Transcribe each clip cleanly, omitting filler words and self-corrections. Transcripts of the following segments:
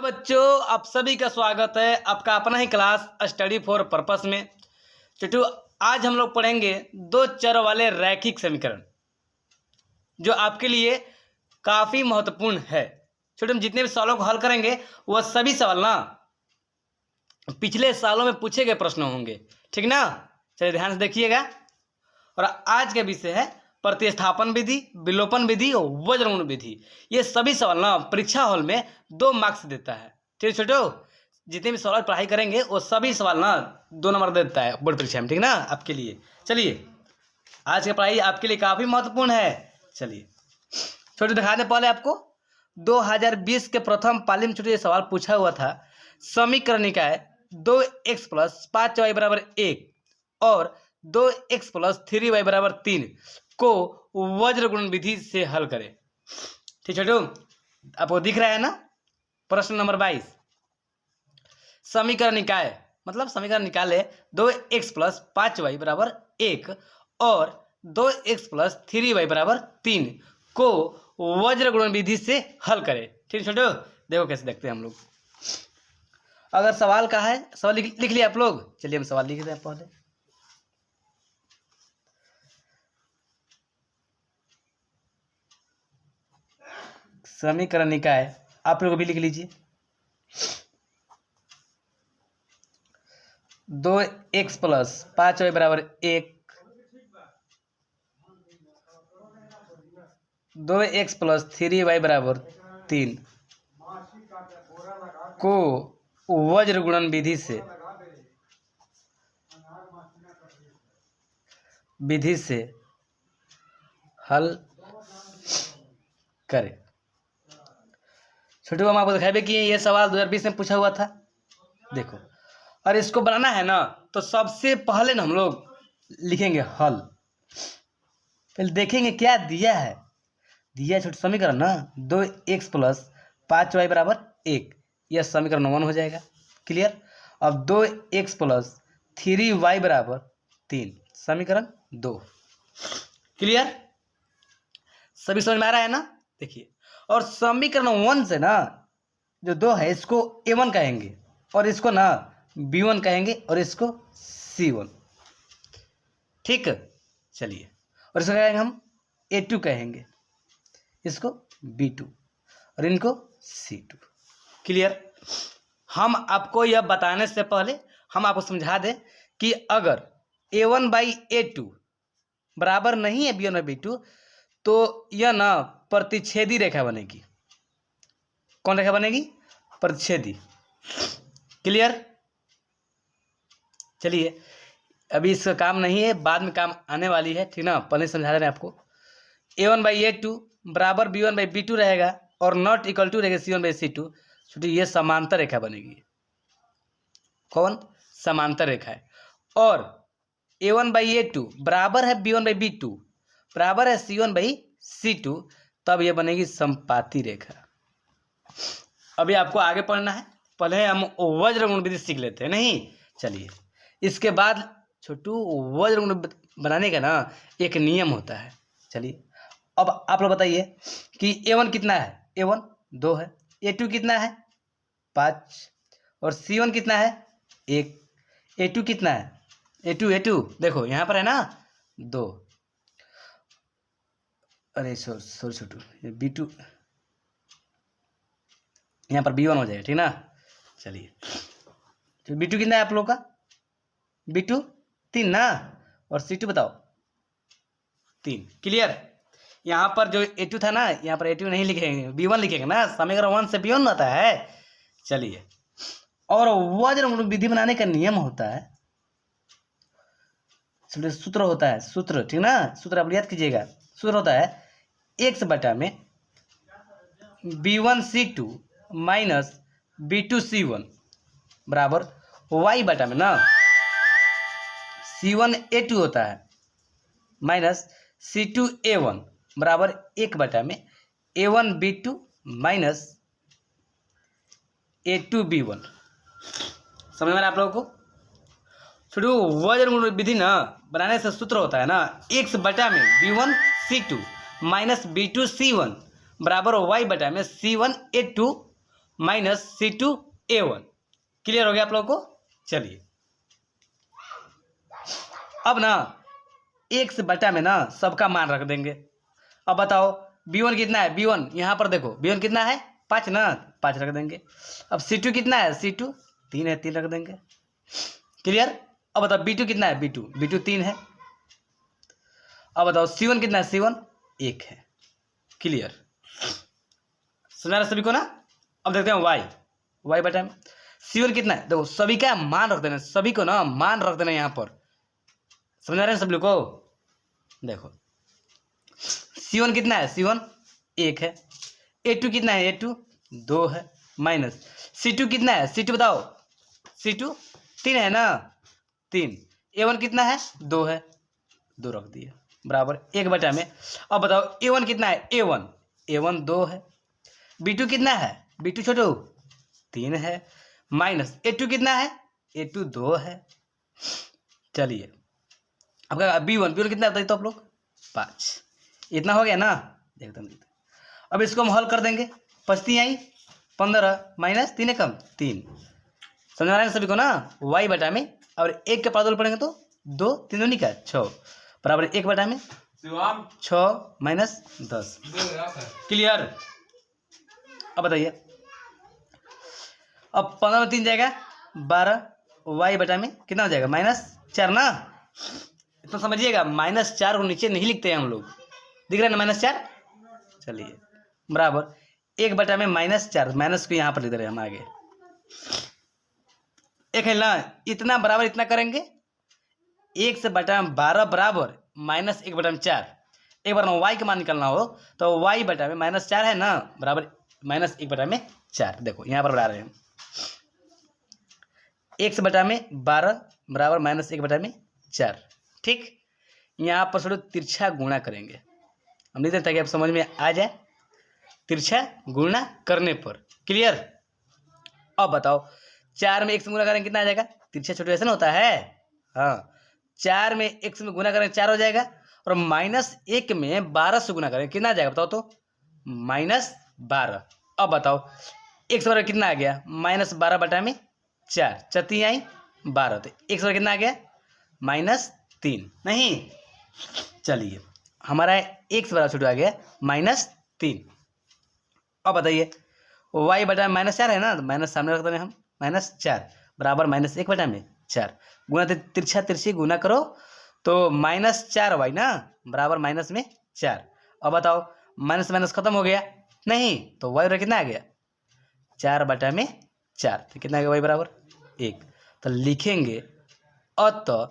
तो बच्चों आप सभी का स्वागत है आपका अपना ही क्लास स्टडी फॉर पर्पस में। छोटू आज हम लोग पढ़ेंगे दो चर वाले रैखिक समीकरण जो आपके लिए काफ़ी महत्वपूर्ण है। छोटू हम जितने भी सवालों को हल करेंगे वह सभी सवाल ना पिछले सालों में पूछे गए प्रश्न होंगे, ठीक ना। चलिए ध्यान से देखिएगा। और आज का विषय है प्रतिस्थापन विधि, विलोपन विधि और वज्रगुण विधि। ये सभी सवाल ना परीक्षा हॉल में 2 मार्क्स देता है। ठीक है छोटो, जितने भी सवाल पढ़ाई करेंगे वो सभी सवाल ना 2 नंबर देता है बोर्ड परीक्षा में, ठीक ना आपके लिए। चलिए आज की पढ़ाई आपके लिए काफ़ी महत्वपूर्ण है। चलिए छोटे दिखा दें पहले आपको 2020 के प्रथम पाली में छोटे सवाल पूछा हुआ था। समीकरण निकाय 2x + 5y = 1 और 2x + 3y = 3 को वज्रगुणन विधि से हल करें। ठीक है छोटू, आपको दिख रहा है ना। प्रश्न नंबर 22 समीकरण निकाय मतलब समीकरण निकाले 2x + 5y = 1 और 2x + 3y = 3 को वज्रगुणन विधि से हल करें। ठीक है छोटू, देखो कैसे देखते हैं हम लोग। अगर सवाल का है सवाल लिख लिया आप लोग। चलिए हम सवाल लिख दें पहले। समीकरण निकाय आप लोग भी लिख लीजिए 2x + 5y = 1 2x + 3y = 3 को वज्रगुणन विधि से हल करें। छोटू हम आपको दिखाए कि ये सवाल 2020 में पूछा हुआ था। देखो और इसको बनाना है ना तो सबसे पहले ना हम लोग लिखेंगे हल। पहले देखेंगे क्या दिया है। दिया है छोटे समीकरण ना 2x + 5y = 1, यह समीकरण 1 हो जाएगा। क्लियर। अब 2x + 3y = 3 समीकरण 2। क्लियर, सभी समझ में आ रहा है ना। देखिए और समीकरण 1 से ना जो 2 है इसको a1 कहेंगे और इसको ना b1 कहेंगे और इसको c1। ठीक, चलिए और इसको कहेंगे हम a2 कहेंगे, इसको b2 और इनको c2। क्लियर। हम आपको यह बताने से पहले हम आपको समझा दें कि अगर a1/a2 बराबर नहीं है b1/b2 तो यह ना प्रतिच्छेदी रेखा बनेगी। कौन रेखा बनेगी? प्रतिच्छेदी। क्लियर। चलिए अभी इसका काम नहीं है, बाद में काम आने वाली है, ठीक ना। पहले समझा रहे हैं आपको। a1/a2 बराबर b1/b2 रहेगा और नॉट इक्वल टू रहेगा c1/c2। छोटी ये समांतर रेखा बनेगी। कौन? समांतर रेखा है। और a1/a2 बराबर है b1/b2 बराबर है c1/c2, तब यह बनेगी समपाती रेखा। अभी आपको आगे पढ़ना है, पहले हम वज्रगुण विधि सीख लेते हैं नहीं। चलिए इसके बाद छोटू वज्रगुण बनाने का ना एक नियम होता है। चलिए अब आप लोग बताइए कि a1 कितना है? a1 2 है। a2 कितना है? 5 और c1 कितना है? 1। a2 कितना है? a2 देखो यहाँ पर है ना 2। अरे सॉरी छोटू, ये b2 यहाँ पर b1 हो जाएगा, ठीक ना। चलिए तो b2 कितना है आप लोग का? b2 3 ना, और c2 बताओ 3। क्लियर। यहाँ पर जो a2 था ना यहाँ पर a2 नहीं लिखेंगे, b1 लिखेंगे ना। समीकरण 1 से b1 आता है। चलिए और वज्रगुण विधि बनाने का नियम होता है, सूत्र होता है, सूत्र, ठीक ना। सूत्र आप याद कीजिएगा। सूत्र होता है x बटा में b1c2 माइनस b2c1 बराबर y बटा में ना c1a2 होता है माइनस c2a1 बराबर 1 बटा में a1b2 माइनस a2b1। समझ में आप लोगों को? छोटू वज्रगुण विधि ना बनाने से सूत्र होता है ना x बटा में b1c2 माइनस b2c1 बराबर y बटा में c1a2 माइनस C2A1। क्लियर हो गया आप लोगों को? चलिए अब ना x बटा में ना सबका मान रख देंगे। अब बताओ B1 कितना है? B1 यहाँ पर देखो, B1 कितना है? 5 ना, 5 रख देंगे। अब C2 कितना है? C2 3 है, 3 रख देंगे। क्लियर? अब बताओ B2 कितना है? B2 3 है। अब बताओ C1 कितना है? C1 1 है। क्लियर? समझ रहे सभी को ना? अब देखते हैं y बटा में C1 कितना है? देखो सभी का मान रख देना, सभी को ना मान रख देना यहाँ पर। समझ रहे हैं सब लोग को? देखो C1 कितना है? C1 1 है। A2 कितना है? A2 2 है। माइनस C2 कितना है? C2 बताओ। C2 3 है ना, 3। A1 कितना है? 2 है, 2 रख दिया बराबर 1 बटा में। अब बताओ A1 कितना है? A1 2 है। B2 कितना है? B2 छोटू 3 है। माइनस A2 कितना है? A2 2 है। चलिए आपका B1 कितना बताइए तो आप लोग? 5। इतना हो गया ना? देखते हैं। अब इसको हम हल कर देंगे। 5 आई 15 माइनस 3 कम 3। समझ आ रहा है सभी को ना? y बटा में और 1 के पादल पड़ेंगे तो 2 3 दूनी का 6 बराबर 1 बटा में 6 माइनस 10। क्लियर? अब बताइए, अब 15 में 3 जाएगा 12, y बटा में कितना हो जाएगा? -4 ना। इतना समझिएगा, -4 को नीचे नहीं लिखते हैं हम लोग, दिख रहा है ना -4। चलिए बराबर 1 बटा में -4, माइनस को यहाँ पर लिख दे रहे हैं हम आगे। एक है ना, इतना बराबर इतना करेंगे 1 से बटा में 12 बराबर -1 बटा में 4। एक बार y का मान निकालना हो तो y बटा में -4 है ना, बराबर -1 बटा में 4। देखो यहाँ पर बढ़ा रहे हैं 1 से बटा में 12 बराबर -1 बटा में 4। ठीक, यहाँ पर थोड़ा तिरछा गुणा करेंगे। हम नहीं देता कि आप समझ में आ जाए तिरछा गुणा करने पर। क्लियर? अब बताओ 4 में 1 से गुणा करेंगे कितना आ जाएगा? तिरछा छोटे ऐसा ना होता है। हाँ, 4 में 1 में गुणा करेंगे 4 हो जाएगा, और -1 में 12 से गुणा करेंगे कितना आ जाएगा बताओ तो? -12। अब बताओ 1 से बराबर कितना आ गया? -12 बटा में 4, 4 आई 12, तो 1 से बराबर कितना आ गया? -3 नहीं। चलिए हमारा 1 से बराबर छूट आ गया -3। अब बताइए y बटा में -4 है ना, तो माइनस सामने रख देंगे हम, -4 बराबर -1 बटा में 4 गुना तिरछा तिरछी गुना करो तो -4y ना बराबर -4। अब बताओ माइनस माइनस खत्म हो गया नहीं, तो y कितना आ गया? 4 बटा में 4, तो कितना आ गया y बराबर 1। तो लिखेंगे अतः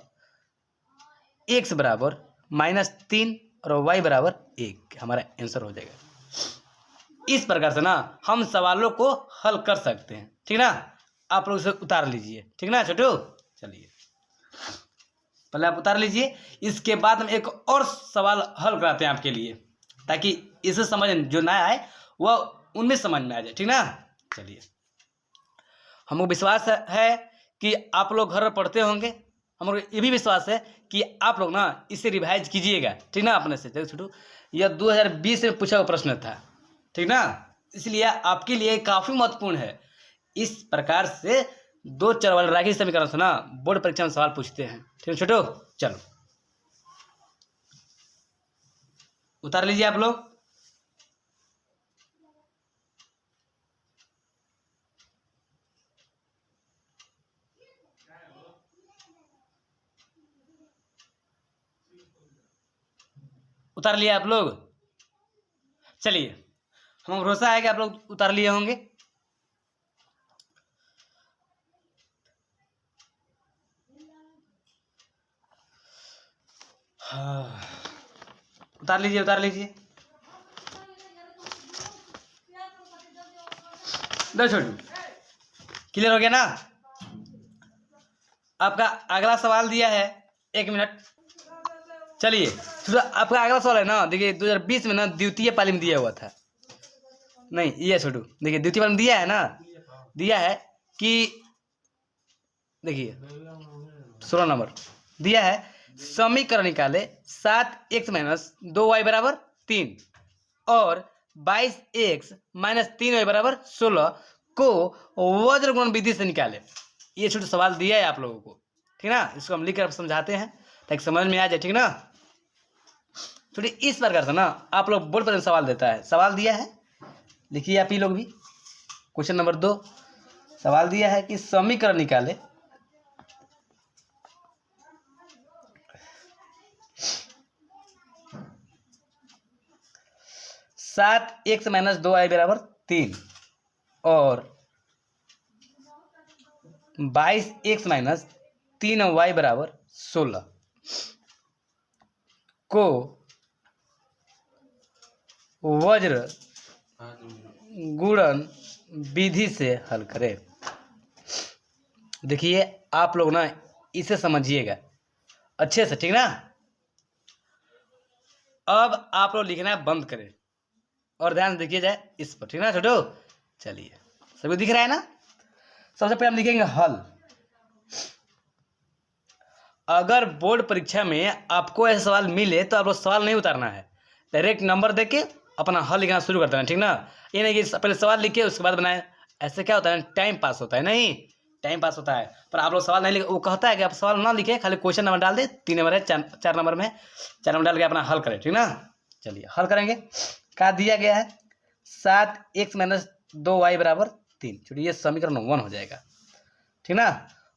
x बराबर -3 और y बराबर 1, हमारा आंसर हो जाएगा। इस प्रकार से ना हम सवालों को हल कर सकते हैं। ठीक ना? आप लोग इसे उतार लीजिए। ठीक ना छोटू? चलिए पहले आप उतार लीजिए, इसके बाद हम एक और सवाल हल कराते हैं आपके लिए, ताकि इसे समझ जो ना आए वह उनमें समझ में आ जाए। ठीक ना? चलिए, हमको विश्वास है कि आप लोग घर में पढ़ते होंगे। हमको ये भी विश्वास है कि आप लोग ना इसे रिवाइज कीजिएगा। ठीक ना? अपने से देखो छोटू, यह 2020 में पूछा हुआ प्रश्न था। ठीक ना? इसलिए आपके लिए काफी महत्वपूर्ण है। इस प्रकार से 2 चर वाले रैखिक समीकरण से ना बोर्ड परीक्षा में सवाल पूछते हैं। ठीक है छोटू? चलो उतार लीजिए आप लोग। उतार लिया आप लोग? चलिए, हम भरोसा है कि आप लोग उतार लिए होंगे। उतार लीजिए, उतार लीजिए। दो छोटू, क्लियर हो गया ना? आपका अगला सवाल दिया है, 1 मिनट। चलिए आपका अगला सवाल है ना, देखिए 2020 में ना द्वितीय पाली में दिया हुआ था। नहीं ये छोटू, देखिए द्वितीय पाली में दिया है ना, दिया है कि देखिए 16 नंबर दिया है, समीकरण निकाले 7x - 2y बराबर 3 और 22x - 3y बराबर 16 को वज्र गुणन विधि से निकाले। ये छोटा सवाल दिया है आप लोगों को, ठीक ना। इसको हम लिख कर समझाते हैं ताकि समझ में आ जाए, ठीक ना। थोड़ी इस प्रकार से ना आप लोग बोर्ड पर सवाल देता है, सवाल दिया है, लिखिए आप ही लोग भी। क्वेश्चन नंबर 2 सवाल दिया है कि समीकरण निकाले। सात एक्स माइनस 2y बराबर 3 और 22x माइनस 3y बराबर 16 को वज्र गुणन विधि से हल करें। देखिए आप लोग ना इसे समझिएगा अच्छे से, ठीक ना। अब आप लोग लिखना बंद करें और ध्यान से देखिए जाए इस पर, ठीक ना छोटो। चलिए सभी दिख रहा है ना। सबसे पहले हम लिखेंगे हल। अगर बोर्ड परीक्षा में आपको ऐसा सवाल मिले तो आप लोग सवाल नहीं उतारना है, डायरेक्ट नंबर देके अपना हल लिखना शुरू कर देना, ठीक ना। ये नहीं कि पहले सवाल लिखे उसके बाद बनाए, ऐसे क्या होता है टाइम पास होता है, नहीं टाइम पास होता है। पर आप लोग सवाल नहीं लिखे, वो कहता है कि आप सवाल ना लिखे, खाली क्वेश्चन नंबर डाल दे, 3 नंबर है 4 नंबर में 4 नंबर डाल के अपना हल करें, ठीक ना। चलिए हल करेंगे। क्या दिया गया है 7x माइनस 2y बराबर 3, छोड़िए ये समीकरण 1 हो जाएगा, ठीक ना।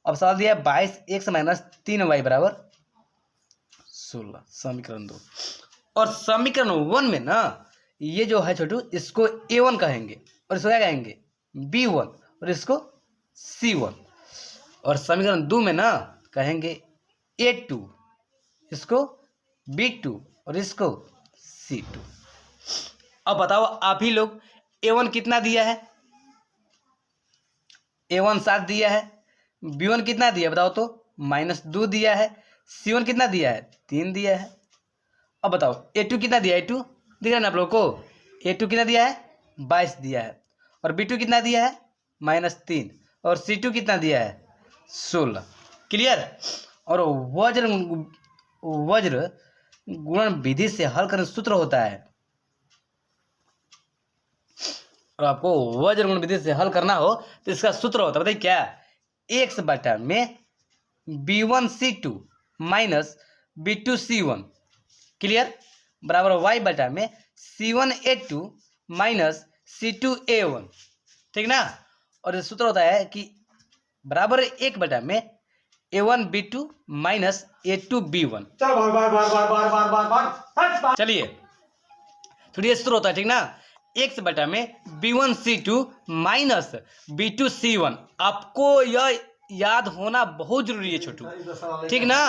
अब सवाल दिया है 22x माइनस 3y बराबर 16, समीकरण 2। और समीकरण 1 में ना ये जो है छोटू इसको A1 कहेंगे और इसको क्या कहेंगे B1 और इसको C1। और समीकरण 2 में ना कहेंगे A2, इसको B2 और इसको C2। अब बताओ आप ही लोग A1 कितना दिया है, A1 7 दिया है, B1 कितना दिया बताओ तो -2 दिया है, C1 कितना दिया है 3 दिया है। अब बताओ A2 कितना दिया है, A2 दिख रहा है ना आप लोग को, A2 कितना दिया है 22 दिया है, और B2 कितना दिया है -3, और C2 कितना दिया है 16। क्लियर। और वज्र गुणन विधि से हल करने सूत्र होता है, और आपको वज्र गुणन विधि से हल करना हो तो इसका सूत्र होता है, बताइए क्या, x बटा में B1C2 माइनस B2C1, क्लियर, बराबर y बटा में C1A2 माइनस C2A1, ठीक ना। और ये सूत्र होता है कि बराबर 1 बटा में A1B2 माइनस A2B1। चलिए थोड़ी ये सूत्र होता है, ठीक ना, x बटा में B1C2 माइनस B2C1। आपको यह याद होना बहुत जरूरी है छोटू, ठीक ना।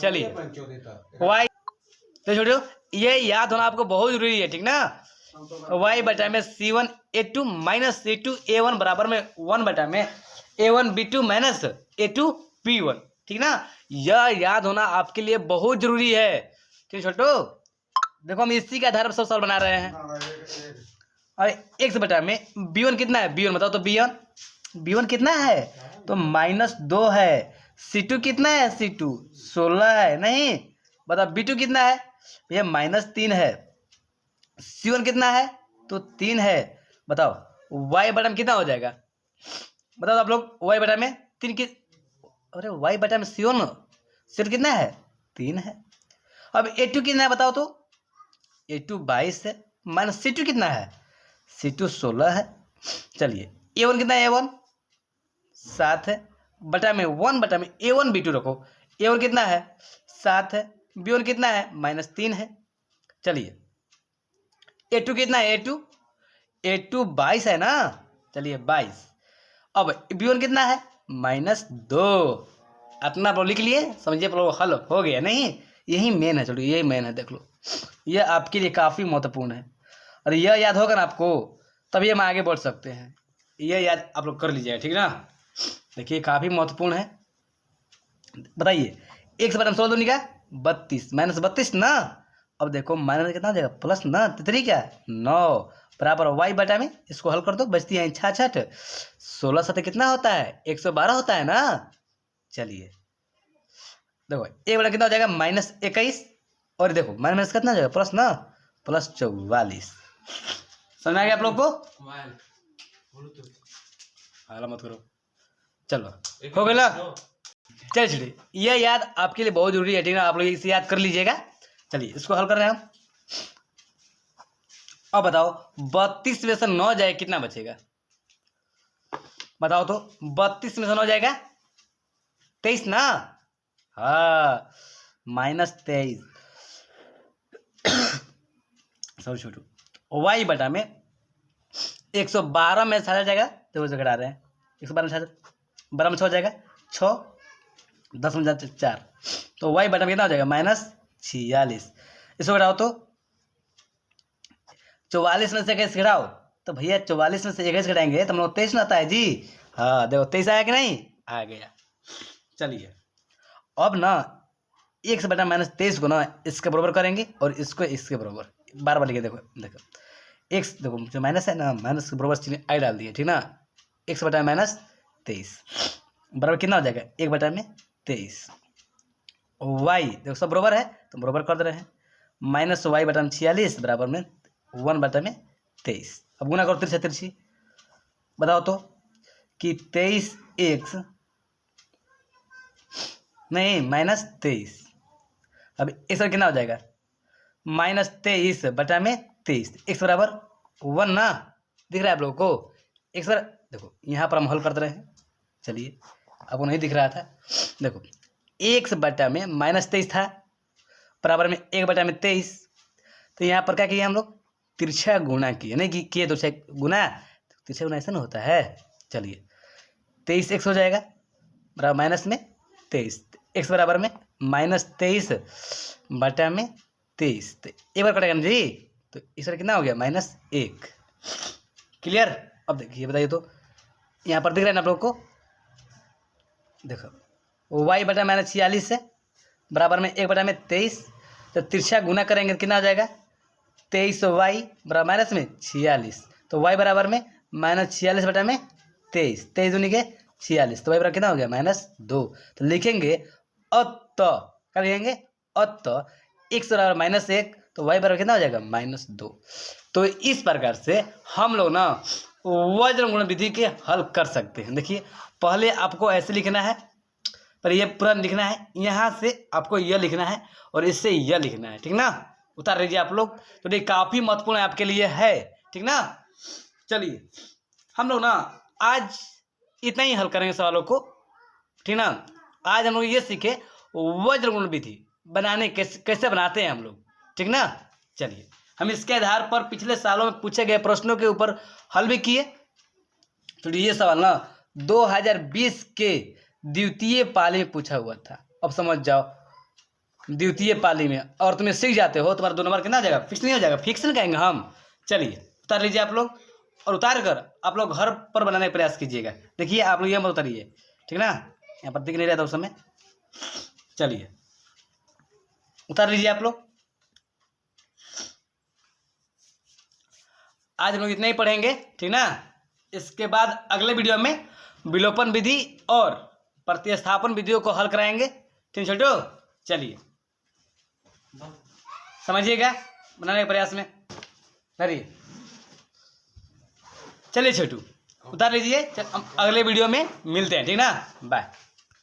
चलिए y तो छोटू ये याद होना आपको बहुत जरूरी है, ठीक ना। y बटा में C1A2 माइनस C2A1 बराबर में 1 बटा में A1B2 माइनस A2B1, ठीक ना। यह याद होना आपके लिए बहुत जरूरी है, ठीक छोटू। देखो हम इसी के आधार पर सब सवाल बना रहे हैं। और x बटा में B1 कितना है, B1 बताओ तो B1 कितना है तो -2 है। C2 कितना है, C2 16 है, नहीं बताओ B2 कितना है भैया -3 है। C1 कितना है तो 3 है। बताओ y बटा में कितना हो जाएगा, बताओ आप लोग y बटा में 3 की, अरे y बटा में C1 कितना है 3 है। अब A2 कितना है बताओ तो A2 22 है, माइनस C2 कितना है C2 16 है। चलिए A1 कितना है, A1 7 है, बटा में 1 बटा में A1 B2 रखो, A1 कितना है 7 है, B1 कितना है -3 है। चलिए A2 कितना है, A2 22 है ना, चलिए 22। अब B1 कितना है -2, इतना आप लोग लिख लिए, समझिए आप लोग हल हो गया, नहीं यही मेन है, चलो यही मेन है, देख लो ये आपके लिए काफ़ी महत्वपूर्ण है। और यह याद होगा ना आपको तभी हम आगे बढ़ सकते हैं, यह याद आप लोग कर लीजिएगा, ठीक ना। देखिए काफ़ी महत्वपूर्ण है। बताइए 1 से बटा 16 दूनी का 32 -32 ना। अब देखो माइनस कितना हो जाएगा प्लस ना, तितरी क्या 9 बराबर y बटा में, इसको हल कर दो, बचती है 66, 16 7 कितना होता है 112 होता है ना। चलिए देखो 1 बटा कितना हो जाएगा -21, और देखो माइनस कितना हो जाएगा प्लस ना, +44। समझ आ गया आप लोग को। हाला मत करो, चलो हो गया ना। चलिए छोड़िए, यह याद आपके लिए बहुत जरूरी है, ठीक है, आप लोग इसे याद कर लीजिएगा। चलिए इसको हल कर रहे हैं हम। अब बताओ 32 में से 9 जाए कितना बचेगा? बताओ तो 32 में से 9 जाएगा 23 ना। हाँ, -23 सॉरी छोटू। वाई बटा में 112 में 7 जाएगा, तो वो घटा रहे हैं 112 में 7, 12 में 6 जाएगा 6, 10 में 4, तो वाई बटा में कितना हो जाएगा -46। इसको घटाओ तो 44 में से कैसे घटाओ, तो भैया 44 में से 1 घटाएंगे तो हम लोग 23 ना आता है जी। हाँ देखो 23 आया कि नहीं, आ गया। चलिए अब ना 1 से बटा -23 को ना इसके बराबर करेंगे और इसको इसके बराबर बार बार लिखे। देखो देखो x, देखो जो माइनस है ना, माइनस के बराबर चिन्ह आई डाल दिए, ठीक ना। 1 से बटा -23 बराबर कितना हो जाएगा 1 बटा में 23। y देखो सब बराबर है तो बराबर कर दे रहे हैं, -y बटा में 46 बराबर में 1 बटा में 23। अब गुना करो तिरछा तिरछी, बताओ तो कि 23x नहीं -23, अब इस बार कितना हो जाएगा -23 बटा में 23, x बराबर 1 ना, दिख रहा है आप लोगों को। x बार देखो यहाँ पर हम हल करते रहे हैं, चलिए आपको नहीं दिख रहा था, देखो x बटा में -23 था बराबर में 1 बटा में 23, तो यहाँ पर क्या किया हम लोग तिरछा गुना किए, नहीं कि किए तो गुना, तिरछा गुना ऐसा ना होता है। चलिए 23x हो जाएगा बराबर माइनस में 23, x बराबर में -23 बटा में 23, तो एक बार कटेगा ना जी, तो इस बार कितना हो गया -1। क्लियर। अब देखिए बताइए तो यहाँ पर दिख रहा है ना आप लोग को, देखो y बटा -46 है बराबर में 1 बटा में 23, तो तिरछा गुना करेंगे तो कितना हो जाएगा 23y बराबर माइनस में 46, तो y बराबर में -46 बटा में 23, 23 दूनी के 46, तो y बराबर कितना हो गया -2। तो लिखेंगे क्या लिखेंगे x बराबर -1, तो y बराबर कितना हो जाएगा -2। तो इस प्रकार से हम लोग ना वज्र गुण विधि के हल कर सकते हैं। देखिए पहले आपको ऐसे लिखना है, पर ये पूरा लिखना है, यहाँ से आपको यह लिखना है और इससे यह लिखना है, ठीक ना। उतार लीजिए आप लोग, तो ये काफ़ी महत्वपूर्ण आपके लिए है, ठीक ना। चलिए हम लोग ना आज इतना ही हल करेंगे सवालों को, ठीक ना। आज हम लोग ये सीखे वज्र गुण विधि बनाने कैसे बनाते हैं हम लोग, ठीक ना। चलिए हम इसके आधार पर पिछले सालों में पूछे गए प्रश्नों के ऊपर हल भी किए। तो ये सवाल ना 2020 के द्वितीय पाली में पूछा हुआ था। अब समझ जाओ द्वितीय पाली में, और तुम्हें सीख जाते हो, तुम्हारा 2 नंबर कितना आ जाएगा, फिक्स नहीं हो जाएगा, फिक्स नहीं कहेंगे हम। चलिए उतार लीजिए आप लोग, और उतार कर आप लोग घर पर बनाने का प्रयास कीजिएगा। देखिए आप लोग ये मत उतारिए, ठीक ना, यहाँ पर दिख नहीं रहा था उस समय। चलिए उतार लीजिए आप लोग। आज हम लोग इतना ही पढ़ेंगे, ठीक ना। इसके बाद अगले वीडियो में विलोपन विधि और प्रतिस्थापन विधियों को हल कराएंगे, ठीक छोटू। चलिए समझिएगा बनाने के प्रयास में करिए। चलिए छोटू उतार लीजिए, हम अगले वीडियो में मिलते हैं, ठीक ना, बाय।